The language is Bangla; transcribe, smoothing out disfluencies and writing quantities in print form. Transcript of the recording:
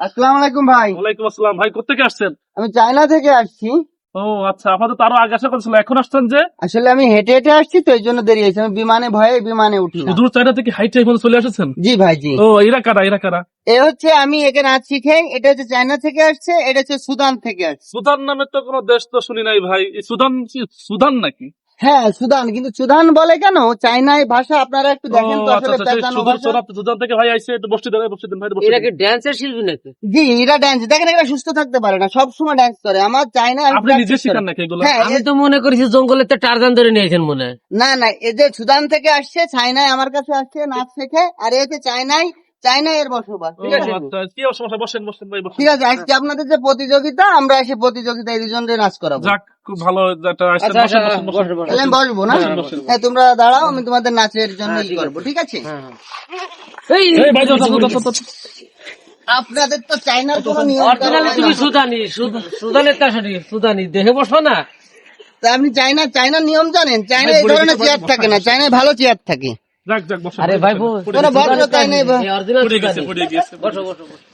আসসালামু আলাইকুম ভাই। ওয়ালাইকুম আসসালাম। ভাই কোথেকে আসছেন? আমি চায়না থেকে আসছি। ও আচ্ছা, আপনাদের তো আরো আগে আসা করেছিল, এখন আসছেন যে? আসলে আমি হেঁটে হেঁটে আসছি তো এই জন্য দেরি হয়েছে। আমি বিমানে উঠি না। শুধু চায়না থেকে হাইটে এখানে চলে এসেছেন? জি ভাই জি। ও এরা কারা, এরা কারা? এ হচ্ছে আমি একে নাচ শিখাই। এটা হচ্ছে চায়না থেকে আসছে, এটা হচ্ছে সুদান থেকে আসছে। সুদান নামে তো কোনো দেশ তো শুনি নাই ভাই। এই সুদান কি সুদান নাকি? হ্যাঁ সুদান, কিন্তু সুদান বলে কেন? চায়নায় ভাষা আপনারা একটু ও দেখেন তো, আচ্ছা আসলে আচ্ছা, সেই পেঁচানো সুদান ভাষা। সুদান থেকে ভাই আইসে, একটু বসতে দেন, বসতে দেন ভাই, বসতে এরা দেন। কি ড্যান্সের শিল্পী নাকি? জি এরা ডান্স দেখেন, এরা সুস্থ থাকতে পারে না, সব সময় ডান্স করে। আমার চায়না আমি আপনি নিজে practice শিখান করাই। নাকি এগুলো? হ্যাঁ আমি তো মনে করেছি জঙ্গলের টারজান ধরে নিয়েছেন মনে হয়। না এই যে সুদান থেকে আসছে, চায়নায় আমার কাছে আসছে নাচ শেখে, আর এই হচ্ছে চায়নায় এর বসবাস। ও ঠিক আছে আচ্ছা, কি সমস্যা, বসেন বসেন ভাই, বসেন। ঠিক আছে, আজকে আপনাদের যে প্রতিযোগিতা, আমরা এসে প্রতিযোগিতায় দুজনের নাচ করাবো। যাক, খুব ভালো একটা আসছেন। আচ্ছা, বসেন আচ্ছা, বসেন বসেন। বসো, বসো। তাহলে আমি বসবো না? বসেন, বসেন। হ্যাঁ তোমরা দাঁড়াও, আমি তোমাদের নাচের জন্য হ্যাঁ, ঠিক করবো। ঠিক আছে? এই, এই ভাই, যাও, যাও, যাও, যাও, যাও। আপনাদের তো চাইনার কোনো নিয়ম কানুন অরিজিনালি তুমি নাই। সুদানি, সুদানের কাশারি, সুদানি দেখে বসো না। তা আপনি চাইনার নিয়ম জানেন? চায়না এই ভাই, ধরনের বলে চেয়ার দিতে থাকে না, চায়নায় ভালো চেয়ার থাকে। যাক যাক, বসেন। আরে ভাই, কোনো ভদ্রতাই নেই। অরিজিনাল পড়ে গেছে, সুদানি। পড়ে গেছে। বসো বসো বসো।